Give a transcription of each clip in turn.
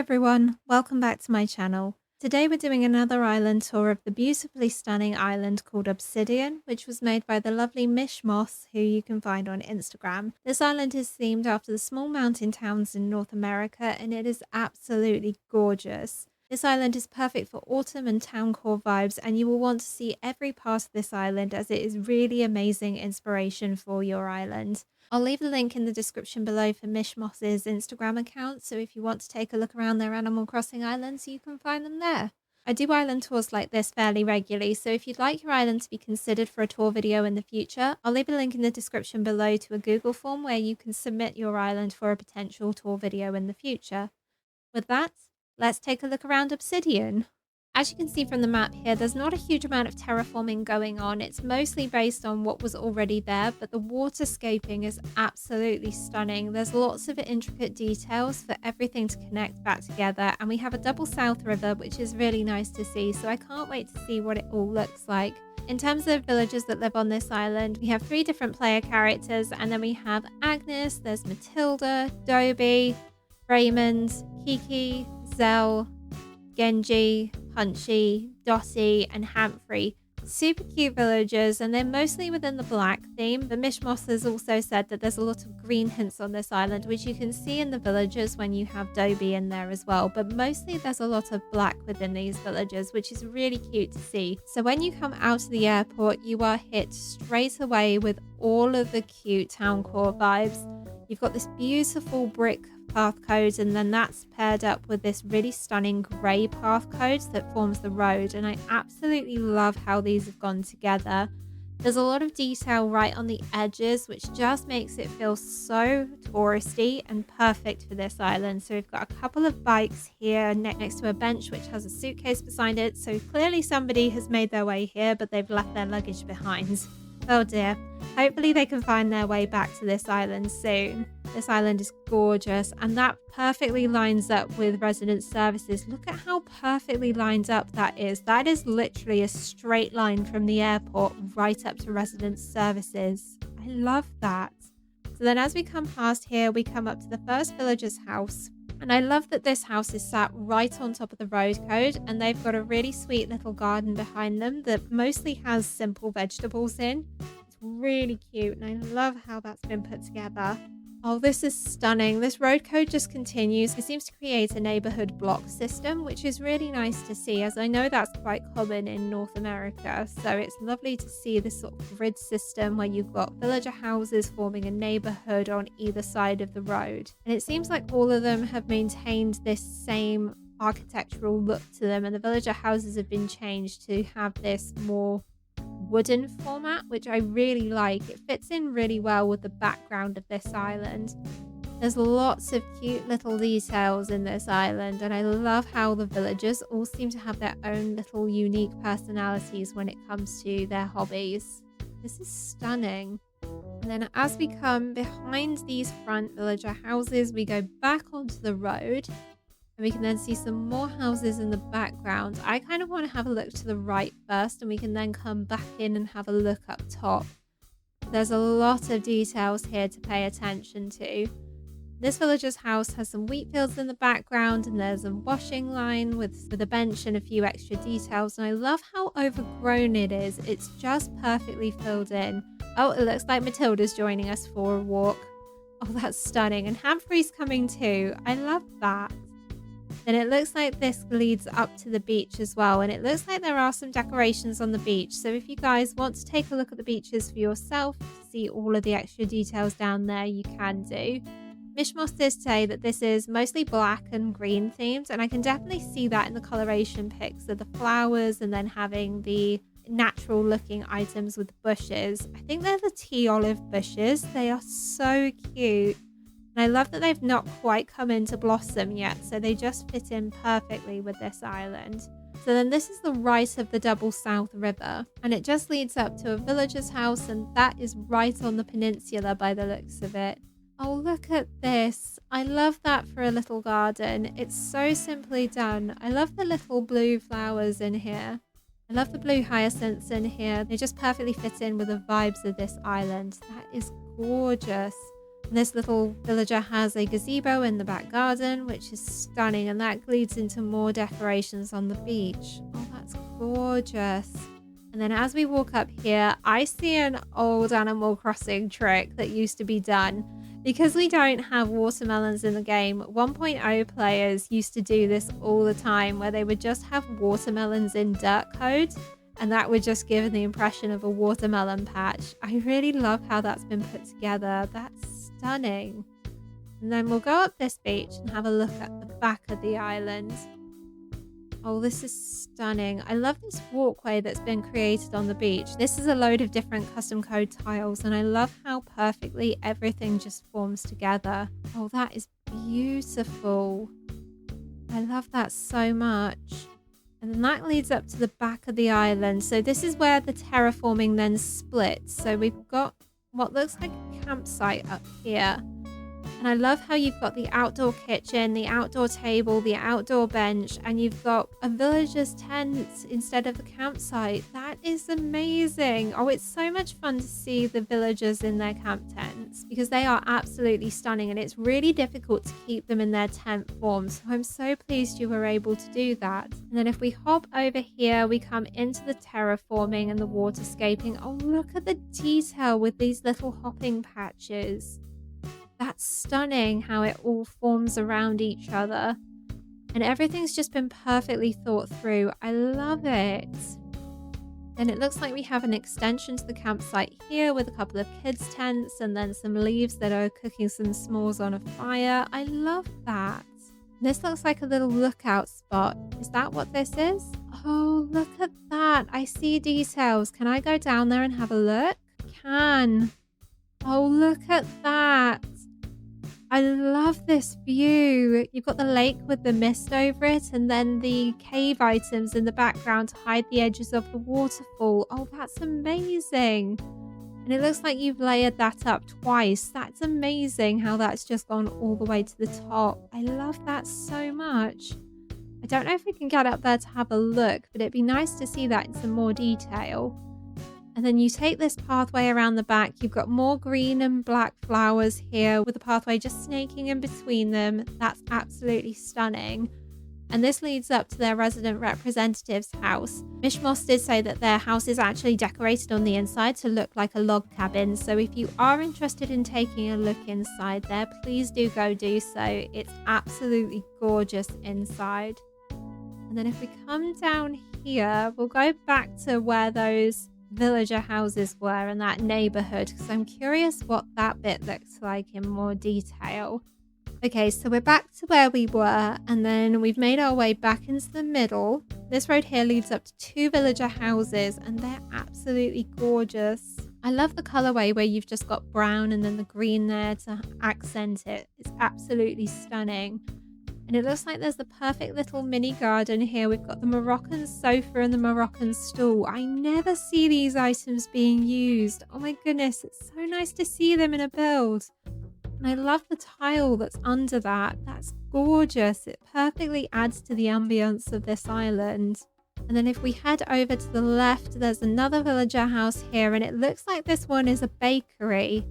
everyone, welcome back to my channel. Today we're doing another island tour of the beautifully stunning island called Obsidian, which was made by the lovely Mish Moss, who you can find on Instagram. This island is themed after the small mountain towns in North America and it is absolutely gorgeous. This island is perfect for autumn and town core vibes, and you will want to see every part of this island as it is really amazing inspiration for your island. I'll leave a link in the description below for Mish Moss's Instagram account, so if you want to take a look around their Animal Crossing islands, you can find them there. I do island tours like this fairly regularly, so if you'd like your island to be considered for a tour video in the future, I'll leave a link in the description below to a Google form where you can submit your island for a potential tour video in the future. With that, let's take a look around Obsidian. As you can see from the map here, there's not a huge amount of terraforming going on. It's mostly based on what was already there, but the waterscaping is absolutely stunning. There's lots of intricate details for everything to connect back together, and we have a double south river, which is really nice to see, so I can't wait to see what it all looks like. In terms of villagers that live on this island, we have 3 different player characters, and then we have Agnes, there's Matilda, Dobie, Raymond, Kiki, Zell, Genji, Punchy, Dottie, and Humphrey. Super cute villagers, and they're mostly within the black theme, but Mish Moss has also said that there's a lot of green hints on this island, which you can see in the villagers when you have Dobie in there as well, but mostly there's a lot of black within these villagers, which is really cute to see. So when you come out of the airport, you are hit straight away with all of the cute town core vibes. You've got this beautiful brick path code, and then that's paired up with this really stunning grey path code that forms the road, and I absolutely love how these have gone together. There's a lot of detail right on the edges, which just makes it feel so touristy and perfect for this island. So we've got a couple of bikes here next to a bench which has a suitcase beside it, so clearly somebody has made their way here but they've left their luggage behind. Oh dear. Hopefully they can find their way back to this island soon. This island is gorgeous, and that perfectly lines up with resident services. Look at how perfectly lined up that is. That is literally a straight line from the airport right up to resident services. I love that. So then as we come past here, we come up to the first villager's house. And I love that this house is sat right on top of the road code, and they've got a really sweet little garden behind them that mostly has simple vegetables in. It's really cute, and I love how that's been put together. Oh, this is stunning. This road code just continues. It seems to create a neighborhood block system, which is really nice to see, as I know that's quite common in North America. So it's lovely to see this sort of grid system where you've got villager houses forming a neighborhood on either side of the road. And it seems like all of them have maintained this same architectural look to them, and the villager houses have been changed to have this more wooden format, which I really like. It fits in really well with the background of this island. There's lots of cute little details in this island, and I love how the villagers all seem to have their own little unique personalities when it comes to their hobbies. This is stunning. And then as we come behind these front villager houses, we go back onto the road. And we can then see some more houses in the background. I kind of want to have a look to the right first, and we can then come back in and have a look up top. There's a lot of details here to pay attention to. This villager's house has some wheat fields in the background, and there's a washing line with a bench and a few extra details. And I love how overgrown it is. It's just perfectly filled in. Oh, it looks like Matilda's joining us for a walk. Oh, that's stunning. And Humphrey's coming too. I love that. And it looks like this leads up to the beach as well, and it looks like there are some decorations on the beach, so if you guys want to take a look at the beaches for yourself to see all of the extra details down there, you can do. Mish Moss did say that this is mostly black and green themed, and I can definitely see that in the coloration pics of the flowers and then having the natural looking items with the bushes. I think they're the tea olive bushes. They are so cute. And I love that they've not quite come into blossom yet, so they just fit in perfectly with this island. So then this is the right of the double south river, and it just leads up to a villager's house, and that is right on the peninsula by the looks of it. Oh, look at this. I love that for a little garden. It's so simply done. I love the little blue flowers in here. I love the blue hyacinths in here. They just perfectly fit in with the vibes of this island. That is gorgeous. This little villager has a gazebo in the back garden, which is stunning, and that leads into more decorations on the beach. Oh, that's gorgeous. And then as we walk up here, I see an old Animal Crossing trick that used to be done. Because we don't have watermelons in the game, 1.0 players used to do this all the time, where they would just have watermelons in dirt code, and that would just give the impression of a watermelon patch. I really love how that's been put together. That's stunning. And then we'll go up this beach and have a look at the back of the island. Oh, this is stunning. I love this walkway that's been created on the beach. This is a load of different custom code tiles, and I love how perfectly everything just forms together. Oh, that is beautiful. I love that so much. And then that leads up to the back of the island. So this is where the terraforming then splits. So we've got what looks like a campsite up here. And I love how you've got the outdoor kitchen, the outdoor table, the outdoor bench, and you've got a villager's tent instead of the campsite. That is amazing. Oh, it's so much fun to see the villagers in their camp tents because they are absolutely stunning, and it's really difficult to keep them in their tent form. So I'm so pleased you were able to do that. And then if we hop over here, we come into the terraforming and the waterscaping. Oh, look at the detail with these little hopping patches. That's stunning how it all forms around each other. And everything's just been perfectly thought through. I love it. And it looks like we have an extension to the campsite here with a couple of kids' tents and then some leaves that are cooking some s'mores on a fire. I love that. This looks like a little lookout spot. Is that what this is? Oh, look at that. I see details. Can I go down there and have a look? Can. Oh, look at that. I love this view. You've got the lake with the mist over it and then the cave items in the background to hide the edges of the waterfall. Oh, that's amazing. And it looks like you've layered that up twice. That's amazing how that's just gone all the way to the top. I love that so much. I don't know if we can get up there to have a look, but it'd be nice to see that in some more detail. And then you take this pathway around the back. You've got more green and black flowers here with the pathway just snaking in between them. That's absolutely stunning. And this leads up to their resident representative's house. Mishmoss did say that their house is actually decorated on the inside to look like a log cabin. So if you are interested in taking a look inside there, please do go do so. It's absolutely gorgeous inside. And then if we come down here, we'll go back to where those villager houses were in that neighborhood because I'm curious what that bit looks like in more detail. Okay, so we're back to where we were and then we've made our way back into the middle. This road here leads up to two villager houses and they're absolutely gorgeous. I love the colorway where you've just got brown and then the green there to accent it. It's absolutely stunning. And it looks like there's the perfect little mini garden here. We've got the Moroccan sofa and the Moroccan stool. I never see these items being used. Oh my goodness, it's so nice to see them in a build. And I love the tile that's under that. That's gorgeous. It perfectly adds to the ambience of this island. And then if we head over to the left, there's another villager house here. And it looks like this one is a bakery.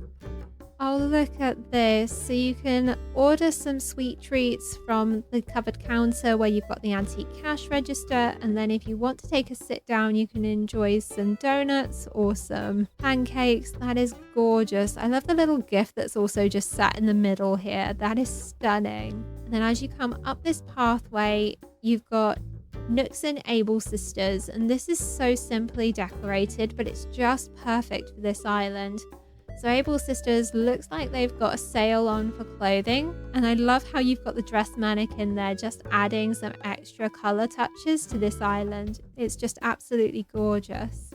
Oh, look at this. So you can order some sweet treats from the covered counter where you've got the antique cash register. And then if you want to take a sit down, you can enjoy some donuts or some pancakes. That is gorgeous. I love the little gift that's also just sat in the middle here. That is stunning. And then as you come up this pathway, you've got Nooks and Able Sisters. And this is so simply decorated, but it's just perfect for this island. So Able Sisters looks like they've got a sale on for clothing. And I love how you've got the dress mannequin there, just adding some extra color touches to this island. It's just absolutely gorgeous.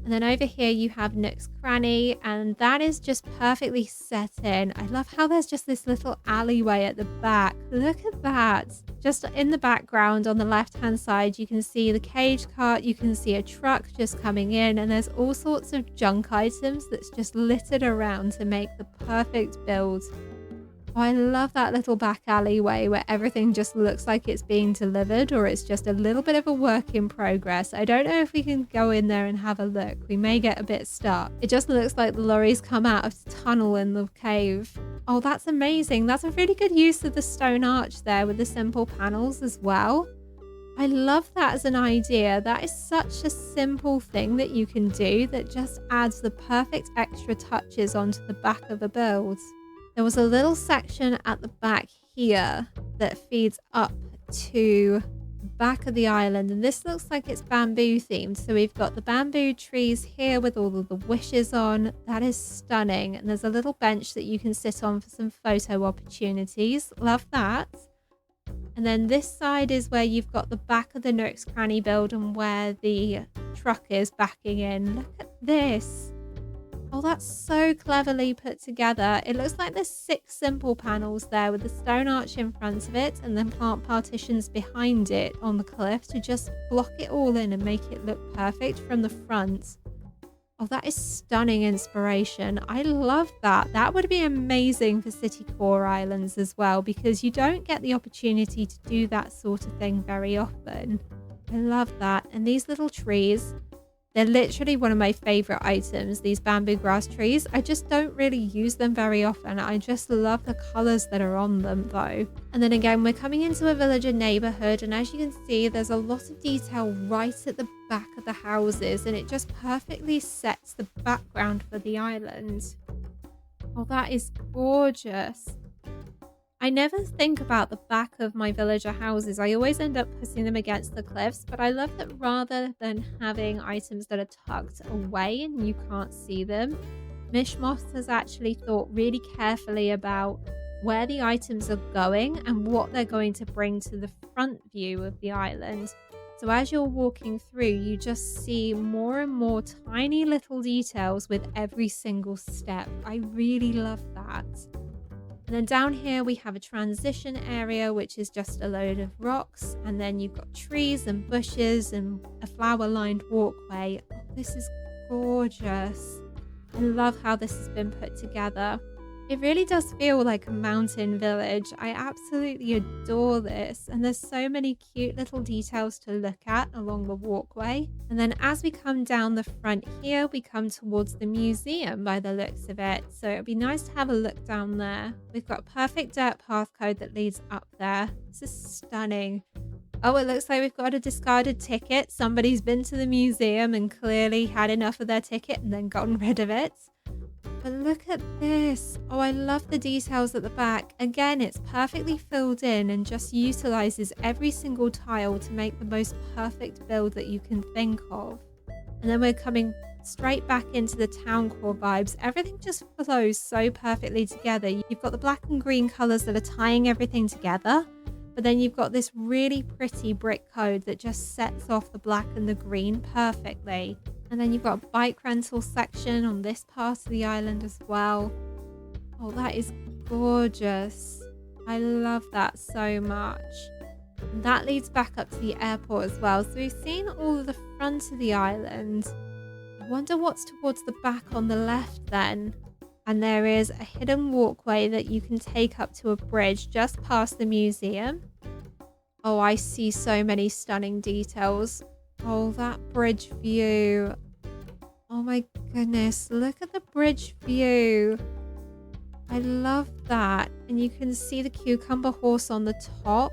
And then over here you have Nook's Cranny, and that is just perfectly set in. I love how there's just this little alleyway at the back. Look at that. Just in the background on the left-hand side, you can see the cage cart, you can see a truck just coming in, and there's all sorts of junk items that's just littered around to make the perfect build. Oh, I love that little back alleyway where everything just looks like it's being delivered or it's just a little bit of a work in progress. I don't know if we can go in there and have a look. We may get a bit stuck. It just looks like the lorries come out of the tunnel in the cave. Oh, that's amazing. That's a really good use of the stone arch there with the simple panels as well. I love that as an idea. That is such a simple thing that you can do that just adds the perfect extra touches onto the back of a build. There was a little section at the back here that feeds up to the back of the island, and this looks like it's bamboo themed. So we've got the bamboo trees here with all of the wishes on. That is stunning. And there's a little bench that you can sit on for some photo opportunities. Love that. And then this side is where you've got the back of the Nook's Cranny build and where the truck is backing in. Look at this. Oh, that's so cleverly put together. It looks like there's 6 simple panels there with the stone arch in front of it and then plant partitions behind it on the cliff to just block it all in and make it look perfect from the front. Oh, that is stunning inspiration. I love that. That would be amazing for City Core Islands as well, because you don't get the opportunity to do that sort of thing very often. I love that. And these little trees, they're literally one of my favorite items, these bamboo grass trees. I just don't really use them very often. I just love the colors that are on them though. And then again, we're coming into a villager neighborhood, and as you can see, there's a lot of detail right at the back of the houses, and it just perfectly sets the background for the island. Oh, that is gorgeous. I never think about the back of my villager houses. I always end up putting them against the cliffs, but I love that rather than having items that are tucked away and you can't see them, Mishmoth has actually thought really carefully about where the items are going and what they're going to bring to the front view of the island. So as you're walking through, you just see more and more tiny little details with every single step. I really love that. And then down here we have a transition area, which is just a load of rocks. And then you've got trees and bushes and a flower-lined walkway. Oh, this is gorgeous. I love how this has been put together. It really does feel like a mountain village. I absolutely adore this. And there's so many cute little details to look at along the walkway. And then as we come down the front here, we come towards the museum by the looks of it. So it'd be nice to have a look down there. We've got a perfect dirt path code that leads up there. This is stunning. Oh, it looks like we've got a discarded ticket. Somebody's been to the museum and clearly had enough of their ticket and then gotten rid of it. But look at this. Oh, I love the details at the back. Again, it's perfectly filled in and just utilizes every single tile to make the most perfect build that you can think of. And then we're coming straight back into the town core vibes. Everything just flows so perfectly together. You've got the black and green colors that are tying everything together. But then you've got this really pretty brick code that just sets off the black and the green perfectly. And then you've got a bike rental section on this part of the island as well. Oh, that is gorgeous. I love that so much. And that leads back up to the airport as well. So we've seen all of the front of the island. I wonder what's towards the back on the left then. And there is a hidden walkway that you can take up to a bridge just past the museum. Oh, I see so many stunning details. Oh, that bridge view. Oh my goodness, look at the bridge view. I love that. And you can see the cucumber horse on the top.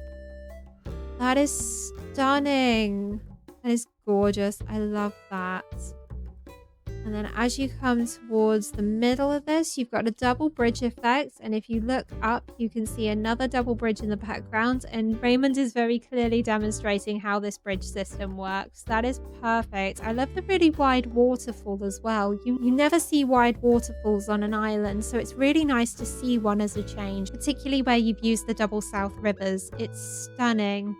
That is stunning. That is gorgeous. I love that. And then as you come towards the middle of this, you've got a double bridge effect. And if you look up, you can see another double bridge in the background. And Raymond is very clearly demonstrating how this bridge system works. That is perfect. I love the really wide waterfall as well. You never see wide waterfalls on an island, so it's really nice to see one as a change, particularly where you've used the double south rivers. It's stunning.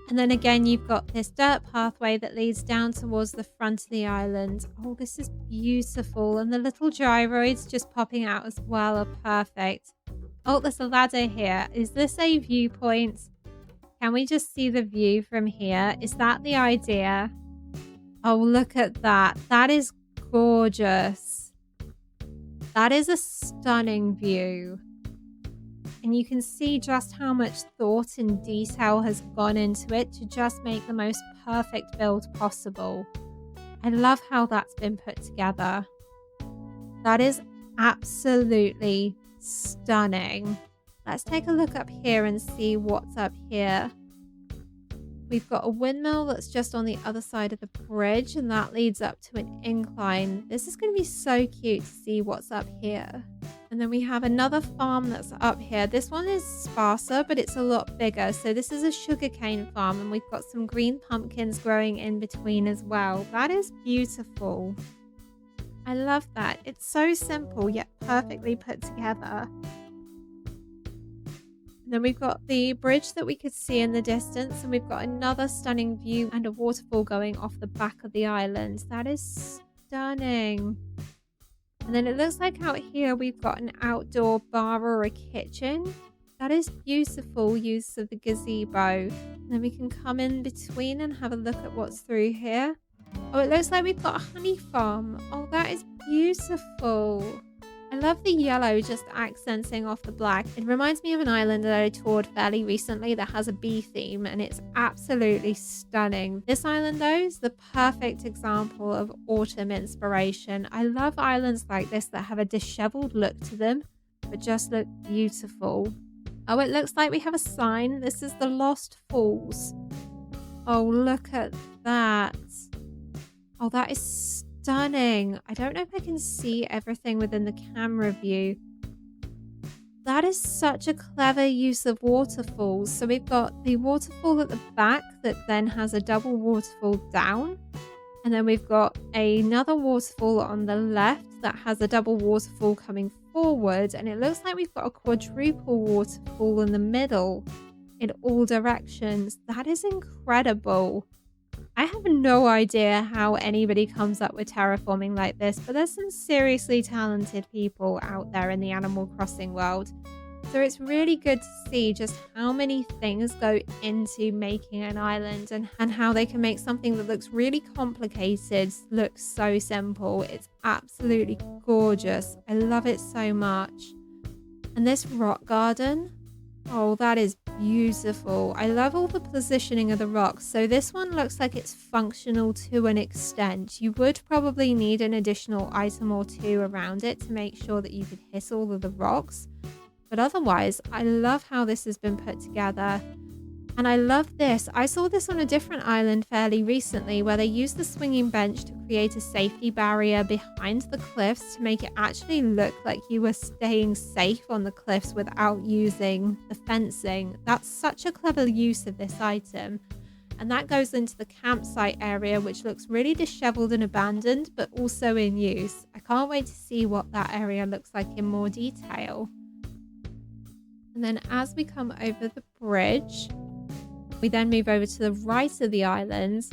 And then again, you've got this dirt pathway that leads down towards the front of the island. Oh, this is beautiful. And the little gyroids just popping out as well are perfect. Oh, there's a ladder here. Is this a viewpoint? Can we just see the view from here? Is that the idea? Oh, look at that. That is gorgeous. That is a stunning view. and you can see just how much thought and detail has gone into it to just make the most perfect build possible. I love how that's been put together. That is absolutely stunning. Let's take a look up here and see what's up here. We've got a windmill that's just on the other side of the bridge, and that leads up to an incline. This is going to be so cute to see what's up here. And then we have another farm that's up here. This one is sparser, but it's a lot bigger. So this is a sugarcane farm, and we've got some green pumpkins growing in between as well. That is beautiful. I love that. It's so simple yet perfectly put together. Then we've got the bridge that we could see in the distance, and we've got another stunning view and a waterfall going off the back of the island. That is stunning. And then it looks like out here we've got an outdoor bar or a kitchen. That is beautiful use of the gazebo. And then we can come in between and have a look at what's through here. Oh, it looks like we've got a honey farm. Oh, that is beautiful. I love the yellow just accenting off the black. It reminds me of an island that I toured fairly recently that has a bee theme, and it's absolutely stunning. This island though is the perfect example of autumn inspiration. I love islands like this that have a disheveled look to them, but just look beautiful. Oh, it looks like we have a sign. This is the Lost Falls. Oh, look at that. Oh, that is stunning. I don't know if I can see everything within the camera view. That is such a clever use of waterfalls. So we've got the waterfall at the back that then has a double waterfall down. And then we've got another waterfall on the left that has a double waterfall coming forward. And it looks like we've got a quadruple waterfall in the middle in all directions. That is incredible. I have no idea how anybody comes up with terraforming like this, but there's some seriously talented people out there in the Animal Crossing world. So it's really good to see just how many things go into making an island and how they can make something that looks really complicated look so simple. It's absolutely gorgeous. I love it so much. And this rock garden, oh, that is beautiful. I love all the positioning of the rocks. So this one looks like it's functional to an extent. You would probably need an additional item or two around it to make sure that you could hit all of the rocks. But otherwise, I love how this has been put together. And I love this. I saw this on a different island fairly recently where they used the swinging bench to create a safety barrier behind the cliffs to make it actually look like you were staying safe on the cliffs without using the fencing. That's such a clever use of this item. And that goes into the campsite area, which looks really disheveled and abandoned, but also in use. I can't wait to see what that area looks like in more detail. And then as we come over the bridge, we then move over to the right of the island,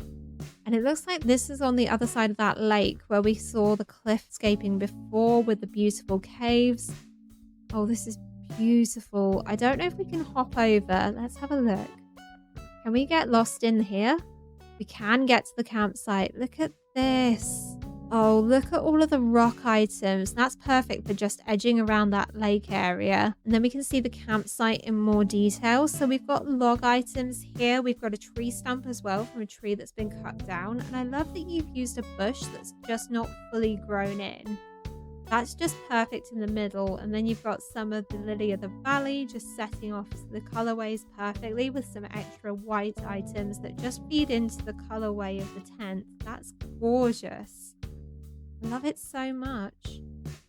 and it looks like this is on the other side of that lake where we saw the cliffscaping before with the beautiful caves. Oh, this is beautiful. I don't know if we can hop over. Let's have a look. Can we get lost in here? We can get to the campsite. Look at this. Oh, look at all of the rock items. That's perfect for just edging around that lake area. And then we can see the campsite in more detail. So we've got log items here. We've got a tree stump as well from a tree that's been cut down. And I love that you've used a bush that's just not fully grown in. That's just perfect in the middle. And then you've got some of the lily of the valley just setting off the colorways perfectly with some extra white items that just feed into the colorway of the tent. That's gorgeous. I love it so much.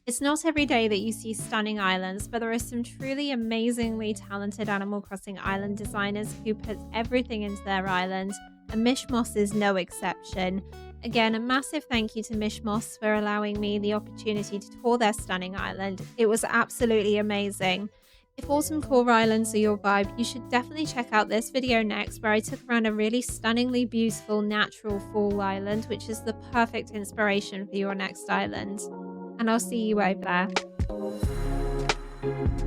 It's not every day that you see stunning islands, but there are some truly amazingly talented Animal Crossing island designers who put everything into their island, and Mishmoss is no exception. Again, a massive thank you to Mishmoss for allowing me the opportunity to tour their stunning island. It was absolutely amazing. If autumn core islands are your vibe, you should definitely check out this video next, where I took around a really stunningly beautiful natural fall island, which is the perfect inspiration for your next island. And I'll see you over there.